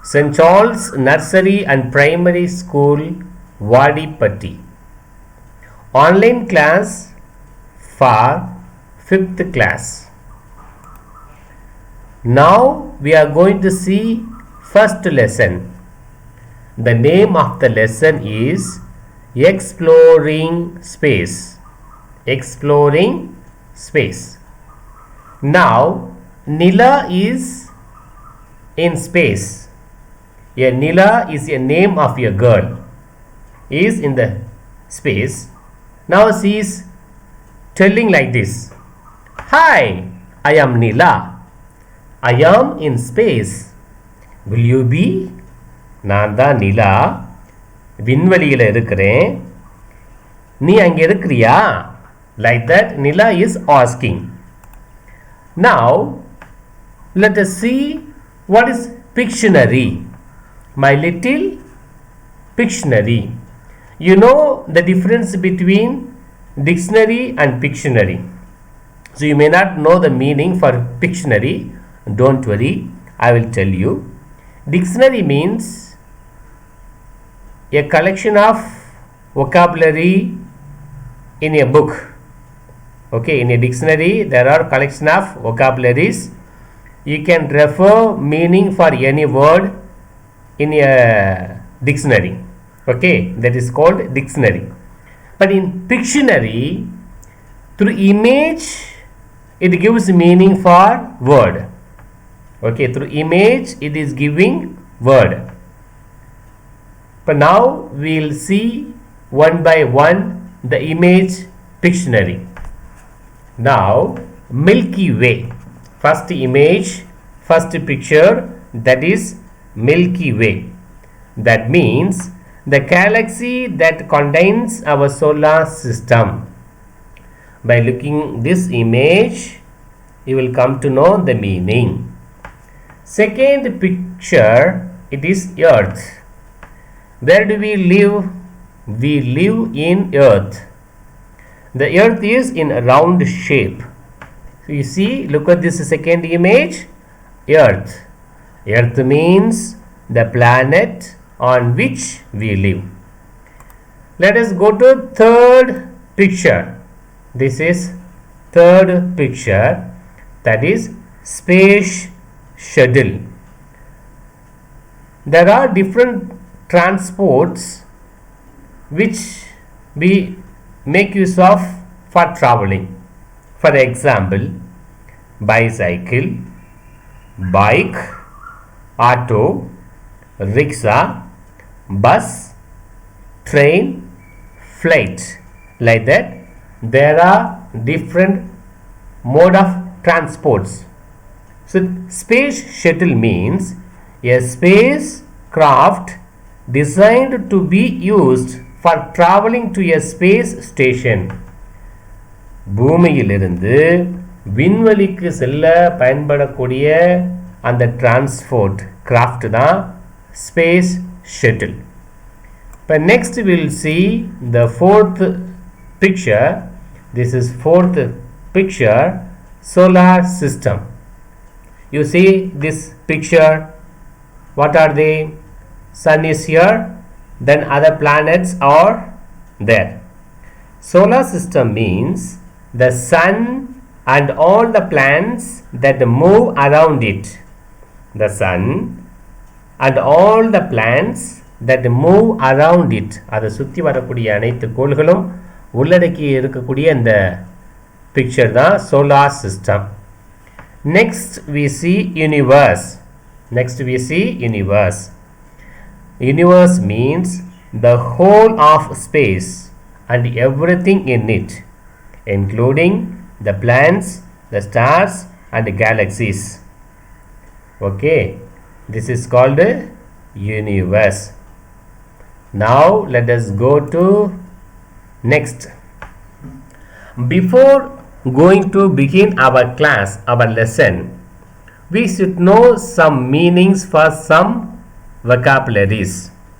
St. Charles Nursery and Primary School, Vadipatti. Online class for 5th class. Now we are going to see first lesson. The name of the lesson is Exploring Space. Exploring Space. Now Nila is in space. A Nila is a name of a girl. Is in the space. Now she is telling like this. Hi, I am Nila. I am in space. Will you be? நான் தான் நிலா, விண்வெளியில் இருக்கிறேன், நீ அங்கே இருக்கிறியா? Like that Nila is asking. Now let us see what is Pictionary. My little Pictionary. You know the difference between dictionary and Pictionary. So you may not know the meaning for Pictionary. Don't worry, I will tell you. Dictionary means a collection of vocabulary in a book. Okay, in a dictionary there are collection of vocabularies. You can refer meaning for any word in a dictionary. Okay, that is called dictionary. But in Pictionary, through image it gives meaning for word. Okay, through image it is giving word. But now we will see one by one the image Pictionary. Now Milky Way. First image, first picture, that is Milky Way. That means the galaxy that contains our solar system. By looking this image, you will come to know the meaning. Second picture, it is Earth. Where do we live? We live in Earth. The Earth is in a round shape. So you see, look at this second image, Earth. Earth means the planet on which we live. Let us go to third picture. This is third picture, that is Space Shuttle. There are different transports which we make use of for traveling. For example, bicycle, bike, auto, rickshaw, bus, train, flight. Like that, there are different mode of transports. So space shuttle means a space craft designed to be used for traveling to a space station. பூமியிலிருந்து விண்வெளிக்கு செல்ல பயன்படக்கூடிய அந்த transport craft தான் space shuttle. இப்போ next we will see the fourth picture. This is fourth picture, solar system. You see this picture, what are they? Sun is here, then other planets are there. Solar system means the sun and all the planets that move around it. The sun and all the planets that move around it. அதை சுற்றி வரக்கூடிய அனைத்து கோள்களும் உள்ளடக்கி இருக்கக்கூடிய இந்த picture தான் solar system. Next we see universe. Next we see universe. Universe means the whole of space and everything in it, including the planets, the stars and the galaxies. Okay, this is called a universe. Now let us go to next. Before going to begin our class, our lesson, we should know some meanings for some vocabularies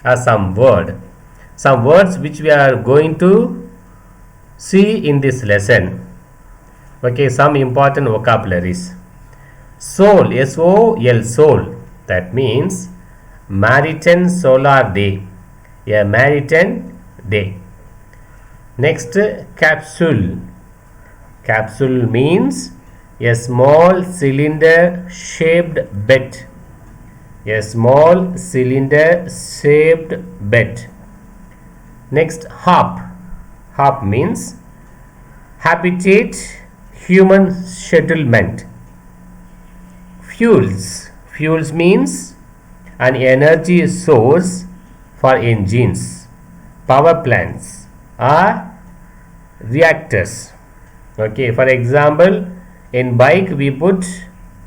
or some words which we are going to see in this lesson. Okay, some important vocabularies. Soul, S-O-L, soul. That means Maritime solar day. A maritime day. Next, capsule. Capsule means a small cylinder shaped bed. A small cylinder shaped bed. Next, hop. Hop means habitat, human settlement. Fuels. Fuels means an energy source for engines, power plants, or reactors. Okay, for example, in bike we put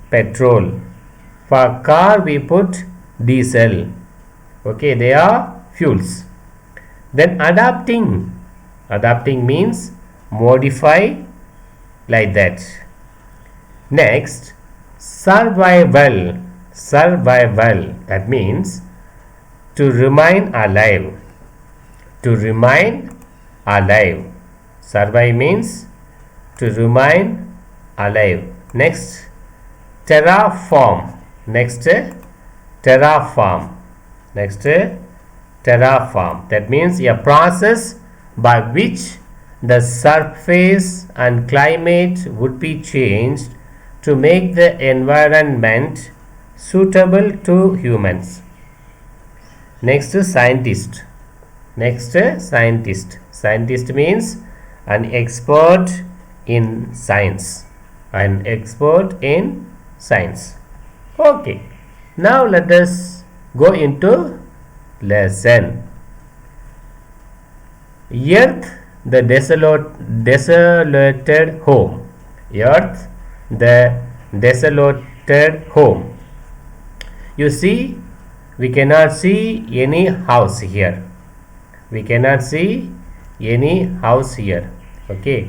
petrol. For car we put diesel. Okay, they are fuels. Then adapting. Adapting means modify, like that. Next, survival. Survival, that means to remain alive. To remain alive. Survive means to remain alive. Next, terraform. Next, terraform. Next, terraform. That means a process by which the surface and climate would be changed to make the environment suitable to humans. Next, scientist. Next, scientist. Scientist means an expert in science. An expert in science. Okay. Now let us go into lesson. Earth, the desolated home. Earth, the desolated home. You see, we cannot see any house here. We cannot see any house here. Okay.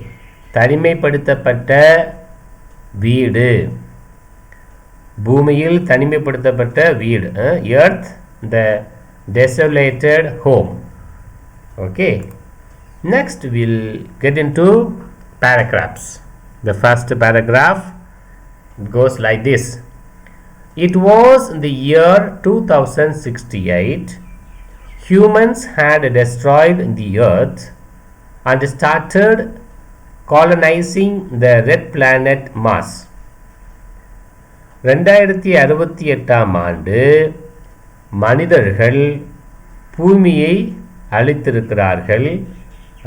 தனிமைப்படுத்தப்பட்ட வீடு. பூமியில் தனிமைப்படுத்தப்பட்ட வீடு. Earth, the desolated home. Okay. Next, we'll get into paragraphs. The first paragraph goes like this. It was in the year 2068. Humans had destroyed the earth and started colonizing the red planet Mars. 2068 ஆண்டு மனிதர்கள் பூமியை அழித்திருக்கிறார்கள்.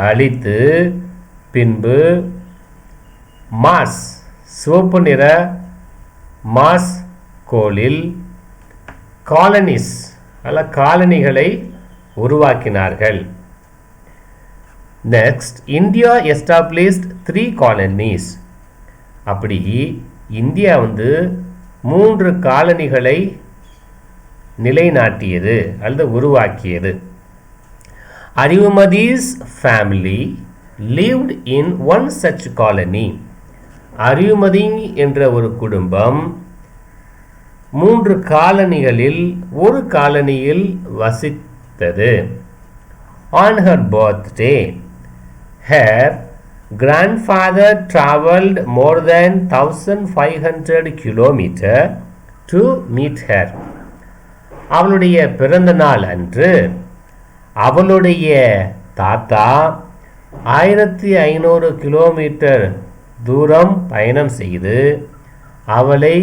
அழித்து பின்பு Mars, சிவப்பு நிற Mars கோளில் colonies அல்ல காலனிகளை உருவாக்கினார்கள். Next, India established 3 colonies. அப்படி இந்தியா 3 காலனிகளை நிலைநாட்டியது அல்லது உருவாக்கியது. அறிவுமதிஸ் family lived in one such colony. அறிவுமதி என்ற ஒரு குடும்பம் 3 காலனிகளில் ஒரு காலனியில் வசித்தது. On her birthday, her grandfather traveled more than 1500 kilometers to meet her. அவளுடைய பிறந்த நாள் அன்று அவளுடைய தாத்தா 1500 கிலோமீட்டர் தூரம் பயணம் செய்து அவளை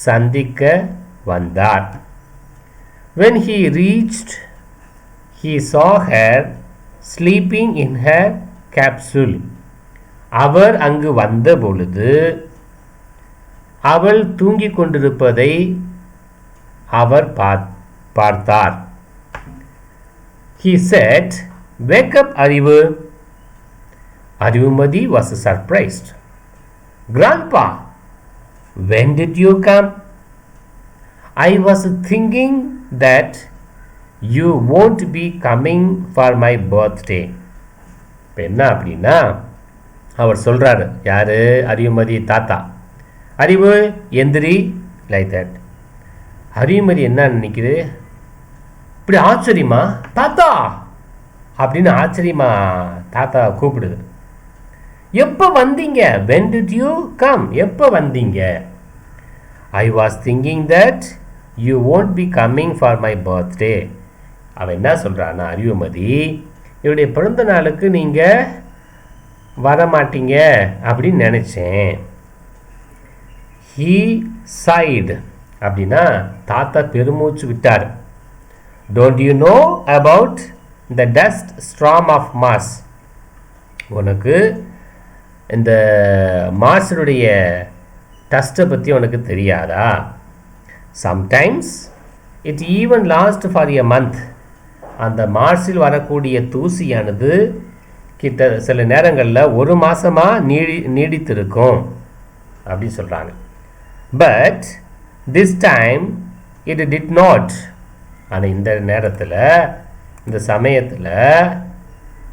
சந்திக்க வந்தார். When he reached, he saw her sleeping in her capsule. அவர் அங்கு வந்த பொழுது அவள் தூங்கிக் கொண்டிருப்பதை அவர் பார்த்தார். He said, "Wake up, Arivu." Arivumadi was surprised. "Grandpa, when did you come? I was thinking that you won't be coming for my birthday." இப்போ என்ன அப்படின்னா அவர் சொல்கிறாரு, யார்? அறிவுமதி தாத்தா. அறிவு எந்திரி, லைக் தட். அறிவுமதி என்ன நினைக்குது, இப்படி ஆச்சரியமா தாத்தா அப்படின்னு ஆச்சரியமா தாத்தா கூப்பிடுது. எப்போ வந்தீங்க? when did you come? எப்போ வந்தீங்க? I was thinking that you won't be coming for my birthday. அவன் என்ன சொல்கிறான்னா, அறிவுமதி, இவருடைய பிறந்த நாளுக்கு நீங்கள் வரமாட்டீங்க அப்படின்னு நினச்சேன். he sighed அப்படின்னா தாத்தா பெருமூச்சு விட்டார். don't you know about the dust storm of Mars? உனக்கு இந்த மார்ஸுடைய டஸ்ட்டை பற்றி உனக்கு தெரியாதா? Sometimes it even last for a month. அந்த மார்ஸில் வரக்கூடிய தூசியானது சில நேரங்களில் ஒரு மாதமாக நீடித்திருக்கும் அப்படின்னு சொல்கிறாங்க. But this time it did not. ஆனால் இந்த நேரத்தில், இந்த சமயத்தில்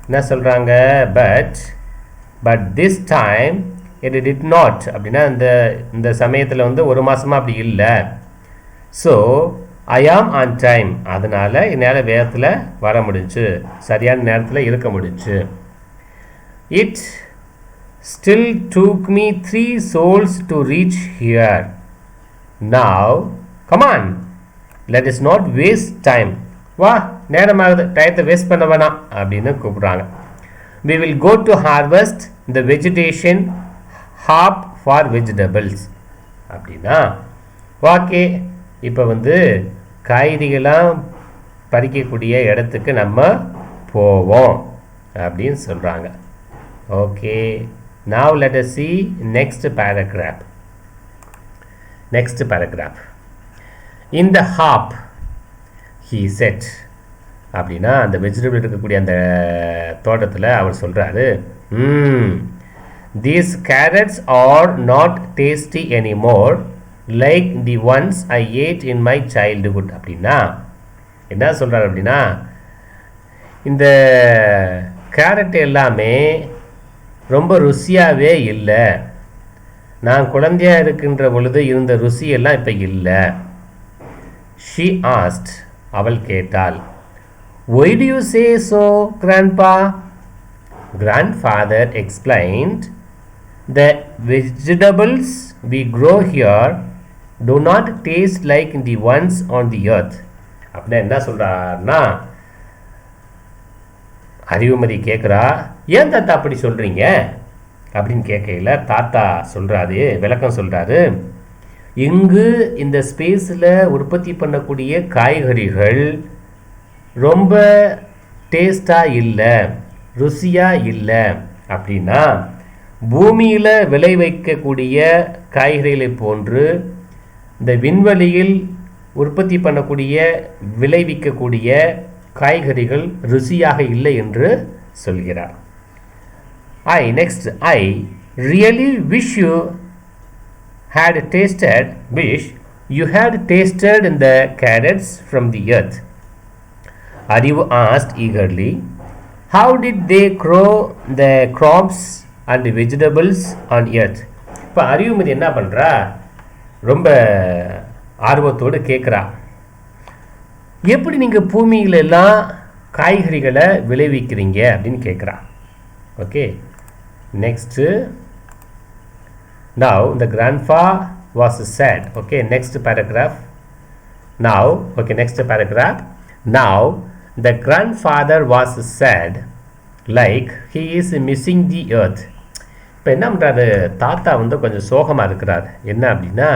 என்ன சொல்கிறாங்க, but this time it did not அப்படின்னா இந்த சமயத்தில் வந்து ஒரு மாதமாக அப்படி இல்லை. ஸோ ஐ ஆம் ஆன் டைம். அதனால் என்னால் வேகத்தில் வர முடிஞ்சு, சரியான நேரத்தில் இருக்க முடிஞ்சு. It still took me 3 souls to reach here. Now come on, let us not waste time. வா, நேரமாகுது, டயத்தை வேஸ்ட் பண்ண வேணாம் அப்படின்னு கூப்பிட்றாங்க. we will go to harvest the vegetation hop for vegetables. அப்படின்னா ஓகே, இப்போ வந்து காய்கறிகளாம் பறிக்கக்கூடிய இடத்துக்கு நம்ம போவோம் அப்படின்னு சொல்கிறாங்க. Okay, now let us see next paragraph. In the hop he said அப்படின்னா அந்த வெஜிடபிள் இருக்கக்கூடிய அந்த தோட்டத்தில் அவர் சொல்கிறாரு, these carrots are not tasty anymore like the ones I ate in my childhood. அப்படின்னா என்ன சொல்கிறார் அப்படின்னா, இந்த கேரட் எல்லாமே ரொம்ப ருசியாகவே இல்லை, நான் குழந்தையாக இருக்கின்ற பொழுது இருந்த ருசியெல்லாம் இப்போ இல்லை. she asked, அவள் கேட்டாள். why do you say so, grandpa? Grandfather explained, the vegetables we grow here do not taste like the ones on the earth. அப்படின்னா என்ன சொல்கிறார்னா, அறிவுமதி கேட்குறா, ஏன் தாத்தா அப்படி சொல்கிறீங்க அப்படின்னு கேட்கல. தாத்தா சொல்கிறாரு, விளக்கம் சொல்கிறாரு, இங்கு இந்த ஸ்பேஸில் உற்பத்தி பண்ணக்கூடிய காய்கறிகள் ரொம்ப டேஸ்டாக இல்லை, ருசியாக இல்லை. அப்படின்னா பூமியில் விளை வைக்கக்கூடிய காய்கறிகளை போன்று இந்த விண்வெளியில் உற்பத்தி பண்ணக்கூடிய விளைவிக்கக்கூடிய காய்கறிகள் ருசியாக இல்லை என்று சொல்கிறார். I really wish you had tasted in the carrots from the earth. Arivu asked eagerly, how did they grow the crops and the vegetables on earth? இப்போ அறிவுமதி என்ன பண்ணுறா, ரொம்ப ஆர்வத்தோடு கேட்குறா, எப்படி நீங்கள் பூமியில எல்லாம் காய்கறிகளை விளைவிக்கிறீங்க அப்படின்னு கேட்குறா. Okay, next, now the grandpa was sad. Okay, next paragraph. Now the grandfather was sad like he is missing the earth. இப்போ என்ன பண்ணுறாரு, தாத்தா வந்து கொஞ்சம் சோகமாக இருக்கிறார். என்ன அப்படின்னா,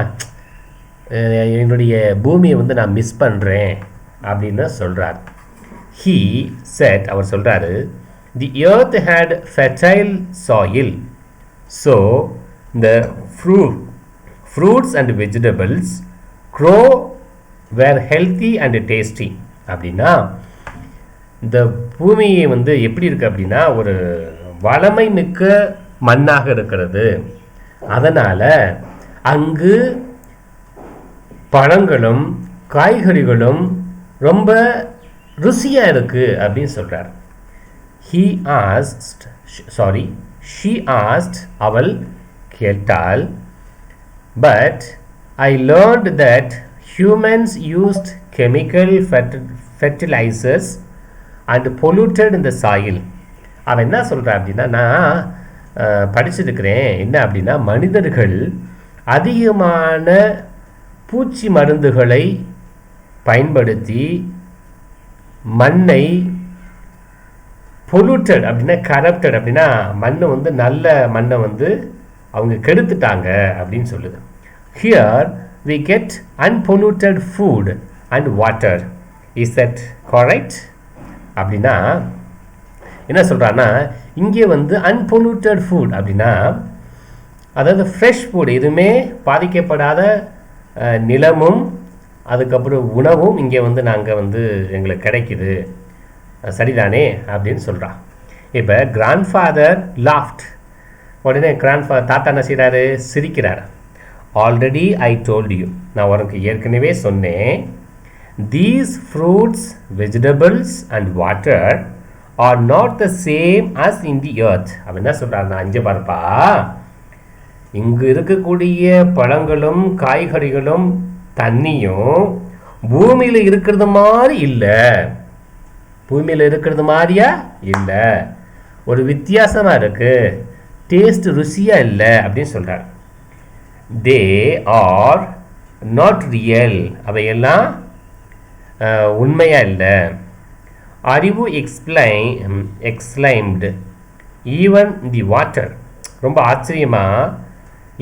என்னுடைய பூமியை வந்து நான் மிஸ் பண்ணுறேன் அப்படின்னு சொல்கிறார். he said, அவர் சொல்கிறாரு, the earth had fertile soil, so the fruits and vegetables grow were healthy and tasty. அப்படின்னா இந்த பூமியை வந்து எப்படி இருக்குது அப்படின்னா, ஒரு வளமை மிக்க மண்ணாக இருக்கிறது. அதனால் அங்கு பழங்களும் காய்கறிகளும் ரொம்ப ருசியாக இருக்குது அப்படின்னு சொல்கிறார். she asked, அவள் கேட்டாள், but I learned that humans used chemical fertilizers and polluted in the soil. அவன் என்ன சொல்கிறா அப்படின்னா, நான் படிச்சிருக்கிறேன் என்ன அப்படின்னா, மனிதர்கள் அதிகமான பூச்சி மருந்துகளை பயன்படுத்தி மண்ணை பொல்யூட்டட் அப்படின்னா கரப்டட் அப்படின்னா மண்ணை வந்து நல்ல மண்ணை வந்து அவங்க கெடுத்துட்டாங்க அப்படின்னு சொல்லுது. Here we get unpolluted food and water. Is that correct? அப்படின்னா என்ன சொல்கிறான்னா இங்கே வந்து unpolluted food அப்படின்னா அதாவது ஃப்ரெஷ் ஃபுட் எதுவுமே பாதிக்கப்படாத நிலமும் அதுக்கப்புறம் உணவும் இங்கே வந்து நாங்கள் வந்து எங்களுக்கு கிடைக்குது, சரிதானே அப்படின்னு சொல்கிறான். இப்போ கிராண்ட்ஃபாதர் லாஃப்ட். உடனே கிராண்ட்ஃபாதர் தாத்தா என்ன செய்கிறாரு? சிரிக்கிறார். ஆல்ரெடி ஐ டோல்ட் யூ, நான் உனக்கு ஏற்கனவே சொன்னேன், these fruits vegetables and water are not the same as in the earth. அப்படின்னு என்ன சொல்கிறார்? நான் இங்கே பார்ப்பா, இங்கு இருக்கக்கூடிய பழங்களும் காய்கறிகளும் தண்ணியும் பூமியில் இருக்கிறது மாதிரி இல்லை, பூமியில் இருக்கிறது மாதிரியா இல்லை, ஒரு வித்தியாசமாக இருக்குது, டேஸ்ட் ருசியாக இல்லை அப்படின்னு சொல்கிறார். தே ஆர் நாட் ரியல், அவையெல்லாம் உண்மையாக இல்லை. அறிவு எக்ஸ்பிளைம்டு ஈவன் தி வாட்டர். ரொம்ப ஆச்சரியமாக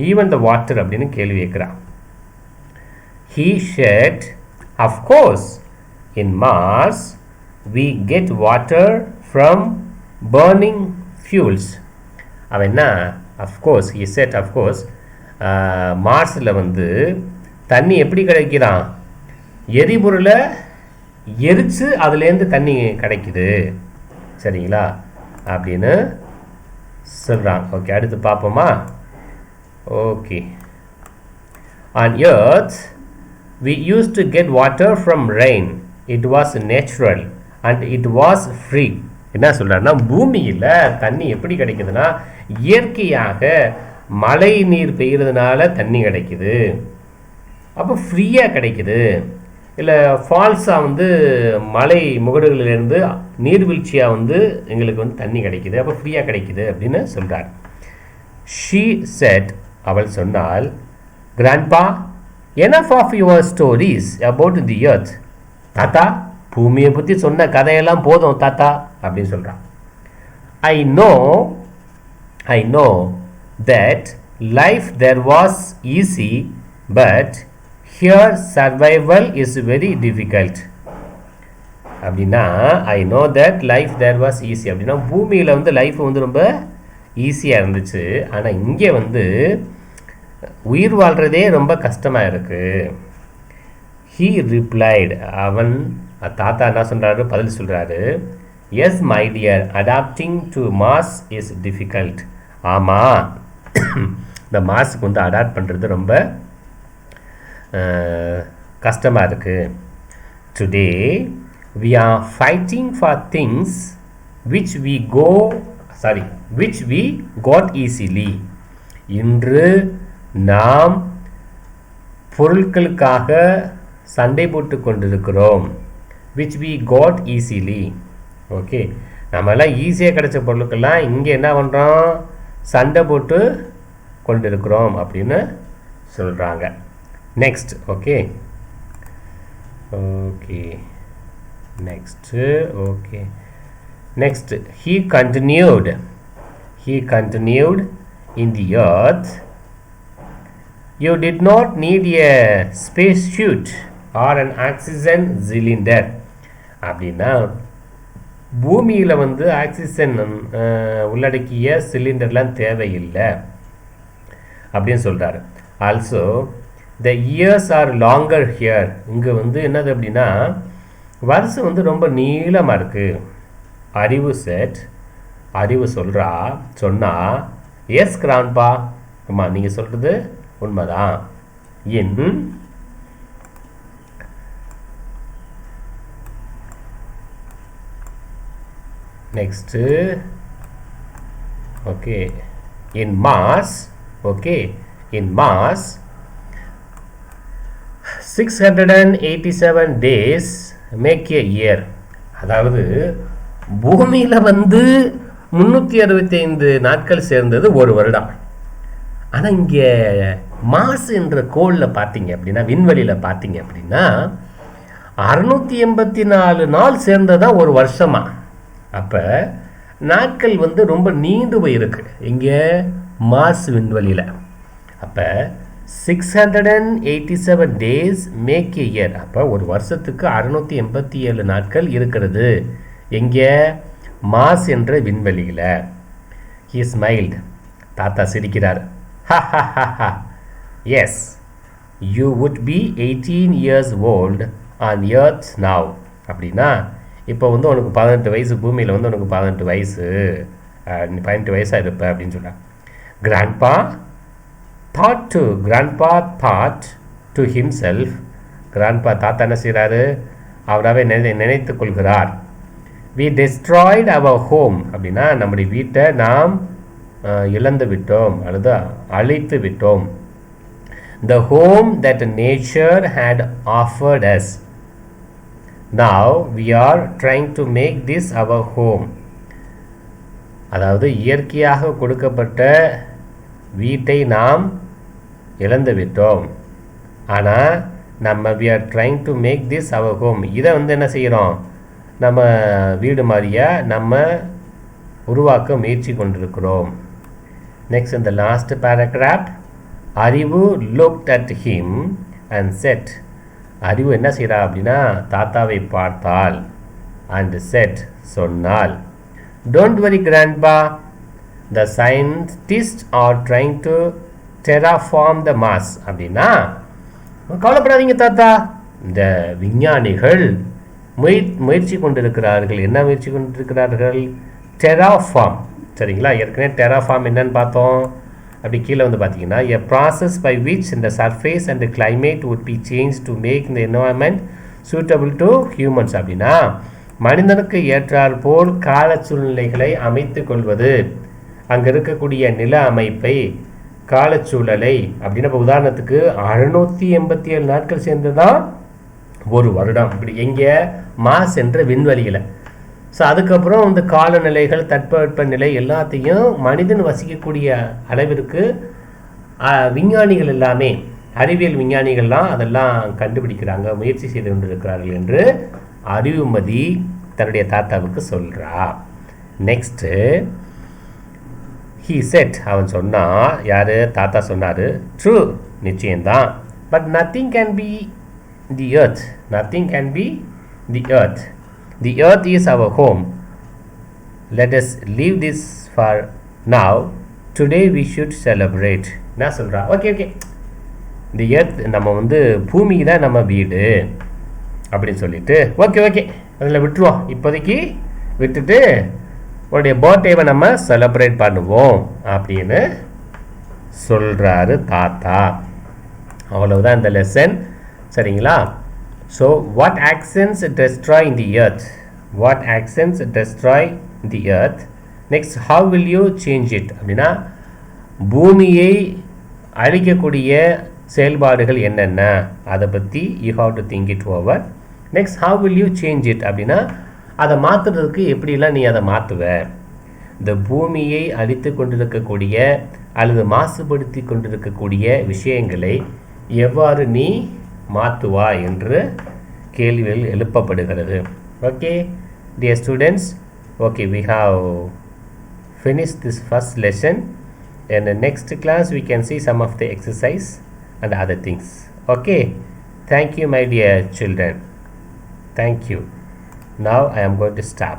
ஈவன் த வாட்டர் அப்படின்னு கேள்வி கேட்குறான். He said, of course, in Mars we get water from burning fuels. அவன் என்ன of course, he said of course, மார்ஸில் வந்து தண்ணி எப்படி கிடைக்கிறான்? எரிபொருளை எரித்து அதுலேருந்து தண்ணி கிடைக்குது, சரிங்களா அப்படின்னு சொல்கிறான். ஓகே, அடுத்து பார்ப்போமா? Okay, on earth we used to get water from rain. It was natural and it was free. என்ன சொல்கிறாருன்னா பூமியில் தண்ணி எப்படி கிடைக்குதுன்னா இயற்கையாக மழை நீர் பெய்கிறதுனால தண்ணி கிடைக்குது, அப்போ ஃப்ரீயாக கிடைக்குது. இல்லை ஃபால்ஸாக வந்து மலை முகடுகளிலிருந்து நீர்வீழ்ச்சியாக வந்து எங்களுக்கு வந்து தண்ணி கிடைக்குது, அப்போ ஃப்ரீயாக கிடைக்குது அப்படின்னு சொல்கிறார். ஷீ செட், அவள் சொன்னால், grandpa, enough of your stories about the earth. தாத்தா, பூமியை பற்றி சொன்ன கதையெல்லாம் போதும் தாத்தா அப்படின்னு சொல்கிறான். I know that life there was easy, but here survival is very difficult. அப்படின்னா I know that life there was easy அப்படின்னா பூமியில் வந்து லைஃப் வந்து ரொம்ப ஈஸியாக இருந்துச்சு, ஆனால் இங்கே வந்து உயிர் வாழ்கிறதே ரொம்ப கஷ்டமாக இருக்குது. ஹீ ரிப்ளைடு, அவன் தாத்தா என்ன சொல்கிறாரு? பதில் சொல்கிறாரு, yes my dear, adapting to mass is difficult. ஆமாம், இந்த மாஸுக்கு வந்து அடாப்ட் பண்ணுறது ரொம்ப கஷ்டமாக இருக்குது. Today we are fighting for things which we got easily. இன்று நாம் பொருட்களுக்காக சண்டை போட்டு கொண்டிருக்கிறோம். which we got easily. Okay, நம்மெல்லாம் ஈஸியாக கிடைச்ச பொருட்கள்லாம் இங்கே என்ன பண்ணுறோம்? சண்டை போட்டு கொண்டிருக்கிறோம் அப்படின்னு சொல்கிறாங்க. Next, okay okay next, okay next, he continued in the earth you did not need a space suit or an oxygen cylinder. அப்படின்னா பூமியில் வந்து ஆக்சிஜன் உள்ளடக்கிய சிலிண்டர்லாம் தேவையில்லை அப்படின்னு சொல்கிறாரு. Also the years are longer here. இங்கே வந்து என்னது அப்படின்னா வருஷம் வந்து ரொம்ப நீளமாக இருக்குது. அறிவு சொன்னா எஸ் கிராண்ட்பா, ஆமாம் நீங்கள் சொல்கிறது உண்மைதான். Next, okay, in mass 687 days make a year. அதாவது பூமியில் வந்து 365 நாட்கள் சேர்ந்தது ஒரு வருடம். ஆனால் இங்கே மாஸ் என்ற கோளில் பார்த்தீங்க அப்படின்னா, விண்வெளியில் பார்த்தீங்க அப்படின்னா 684 நாள் சேர்ந்ததான் ஒரு வருஷமா. அப்போ நாட்கள் வந்து ரொம்ப நீண்டு போயிருக்கு இங்கே மார்ஸ் விண்வெளியில். அப்போ 687 டேஸ் மேக் ஏ இயர். அப்போ ஒரு வருஷத்துக்கு 687 நாட்கள் இருக்கிறது எங்கே மார்ஸ் என்ற விண்வெளியில். He smiled. தாத்தா சிரிக்கிறார். Yes, you would be 18 years old on earth now. அப்படின்னா இப்போ வந்து உனக்கு 18 வயசு, பூமியில் வந்து உனக்கு 18 வயசு, 18 வயசாக இருப்ப அப்படின்னு சொல்கிறார். Grandpa thought to himself. Grandpa தாத்தா என்ன செய்கிறாரு, அவராகவே நினைத்து கொள்கிறார். we destroyed our home. அப்படின்னா நம்முடைய வீட்டை நாம் இழந்து விட்டோம் அல்லது அழித்து விட்டோம். the home that nature had offered us. now we are trying to make this our home. அதாவது இயற்கையாக கொடுக்கப்பட்ட வீட்டை நாம் இழந்து விட்டோம். ஆனால் நம்ம we are trying to make this our home. இதை வந்து என்ன செய்கிறோம், நம்ம வீடு மாதிரியா நம்ம உருவாக்க முயற்சி கொண்டிருக்கிறோம். நெக்ஸ்ட் இந்த லாஸ்ட் பேராகிராஃப். அறிவு looked at him and said. அறிவு என்ன செய்கிறா அப்படின்னா தாத்தாவை பார்த்தாள் and said, சொன்னாள். don't worry grandpa, the scientists are trying to terraform the Mars. அப்படின்னா கவலைப்படாதீங்க தாத்தா, இந்த விஞ்ஞானிகள் முயற்சி கொண்டிருக்கிறார்கள். என்ன முயற்சி கொண்டிருக்கிறார்கள்? டெராஃபார்ம். சரிங்களா, ஏற்கனவே டெராஃபார்ம் என்னன்னு பார்த்தோம். அப்படி கீழே வந்து பார்த்தீங்கன்னா a process by which the surface and the climate would be changed to make the environment suitable to humans. அப்படின்னா மனிதனுக்கு ஏற்றாற் போல் கால சூழ்நிலைகளை அமைத்து கொள்வது, அங்கே இருக்கக்கூடிய நில அமைப்பை, காலச்சூழலை. அப்படின்னா இப்போ உதாரணத்துக்கு 687 நாட்கள் சேர்ந்து தான் ஒரு வருடம். இப்படி எங்கே மார்ஸ் என்ற விண்வெளியில். ஸோ அதுக்கப்புறம் இந்த காலநிலைகள், தட்பவெட்ப நிலை எல்லாத்தையும் மனிதன் வசிக்கக்கூடிய அளவிற்கு விஞ்ஞானிகள் எல்லாமே, அறிவியல் விஞ்ஞானிகள்லாம் அதெல்லாம் கண்டுபிடிக்கிறாங்க, முயற்சி செய்து கொண்டிருக்கிறார்கள் என்று அறிவுமதி தன்னுடைய தாத்தாவுக்கு சொல்கிறா. Next he said. அவன் சொன்னான். யார்? தாத்தா சொன்னார். ட்ரூ, நிச்சயம்தான். But nothing can be the earth. Nothing can be the earth. The earth is our home. Let us leave this for now. Today we should celebrate. என்ன சொல்கிறா? ஓகே ஓகே, தி எர்த் நம்ம வந்து பூமிக்கு தான் நம்ம வீடு அப்படின்னு சொல்லிட்டு ஓகே ஓகே அதில் விட்டுருவோம். இப்போதைக்கு விட்டுட்டு உன்னுடைய பர்த்டேவை நம்ம செலிப்ரேட் பண்ணுவோம் அப்படின்னு சொல்கிறாரு தாத்தா. அவ்வளவுதான் இந்த லெசன். சரிங்களா? So what actions destroy in the earth. What actions destroy the earth. Next how will you change it. அப்படின்னா பூமியை அழிக்கக்கூடிய செயல்பாடுகள் என்னென்ன, அதை பற்றி you have to think it over. Next how will you change it. அப்படின்னா அதை மாற்றுறதுக்கு எப்படிலாம் நீ அதை மாற்றுவ. இந்த பூமியை அழித்து கொண்டிருக்கக்கூடிய அல்லது மாசுபடுத்தி கொண்டிருக்கக்கூடிய விஷயங்களை எவ்வாறு நீ மாற்றுவா என்று கேள்விகள் எழுப்பப்படுகிறது. Okay dear students, okay we have finished this first lesson. In the next class we can see some of the exercise and other things. Okay, thank you my dear children. Thank you. Now I am going to stop.